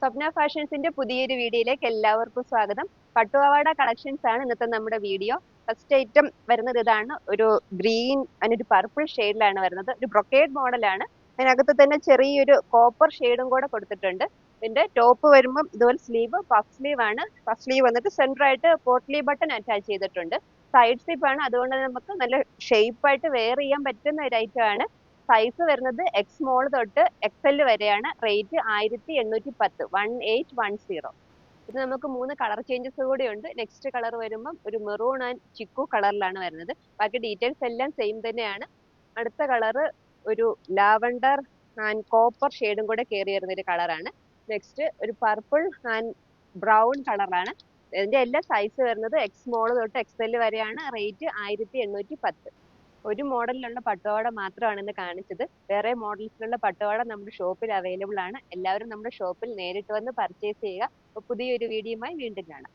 സ്വപ്ന ഫാഷൻസിന്റെ പുതിയൊരു വീഡിയോയിലേക്ക് എല്ലാവർക്കും സ്വാഗതം. പട്ടുപാവാട കളക്ഷൻസ് ആണ് ഇന്നത്തെ നമ്മുടെ വീഡിയോ. ഫസ്റ്റ് ഐറ്റം വരുന്നത് ഇതാണ്. ഒരു ഗ്രീൻ അതിനൊരു പർപ്പിൾ ഷെയ്ഡിലാണ് വരുന്നത്. ഒരു ബ്രൊക്കേഡ് മോഡലാണ്. അതിനകത്ത് തന്നെ ചെറിയൊരു കോപ്പർ ഷെയ്ഡും കൂടെ കൊടുത്തിട്ടുണ്ട്. ഇതിന്റെ ടോപ്പ് വരുമ്പോൾ ഇതുപോലെ സ്ലീവ് പഫ് സ്ലീവ് ആണ്. പഫ് സ്ലീവ് വന്നിട്ട് സെന്റർ ആയിട്ട് പോട്ട്ലി ബട്ടൺ അറ്റാച്ച് ചെയ്തിട്ടുണ്ട്. സൈഡ് സ്ലിപ്പ് ആണ്, അതുകൊണ്ട് നമുക്ക് നല്ല ഷേപ്പ് ആയിട്ട് വെയർ ചെയ്യാൻ പറ്റുന്ന ഒരു ഐറ്റം ആണ്. സൈസ് വരുന്നത് എക്സ് സ്മോൾ തൊട്ട് എക്സൽ വരെയാണ്. റേറ്റ് 1810, 1810. ഇത് നമുക്ക് 3 കളർ ചേഞ്ചസ് കൂടി ഉണ്ട്. നെക്സ്റ്റ് കളർ വരുമ്പം ഒരു മെറൂൺ ആൻഡ് ചിക്കു കളറിലാണ് വരുന്നത്. ബാക്കി ഡീറ്റെയിൽസ് എല്ലാം സെയിം തന്നെയാണ്. അടുത്ത കളർ ഒരു ലാവണ്ടർ ആൻഡ് കോപ്പർ ഷെയ്ഡും കൂടെ കയറി വരുന്ന ഒരു കളറാണ്. നെക്സ്റ്റ് ഒരു പർപ്പിൾ ആൻഡ് ബ്രൗൺ കളറാണ്. ഇതിന്റെ എല്ലാ സൈസ് വരുന്നത് എക്സ് സ്മോൾ തൊട്ട് എക്സൽ വരെയാണ്. റേറ്റ് 1810. ഒരു മോഡലിലുള്ള പട്ടുപാവാട മാത്രമാണ് ഇന്ന് കാണിച്ചത്. വേറെ മോഡൽസിലുള്ള പട്ടുപാവാട നമ്മുടെ ഷോപ്പിൽ അവൈലബിൾ ആണ്. എല്ലാവരും നമ്മുടെ ഷോപ്പിൽ നേരിട്ട് വന്ന് പർച്ചേസ് ചെയ്യുക. അപ്പോൾ പുതിയൊരു വീഡിയോയുമായി വീണ്ടും കാണാം.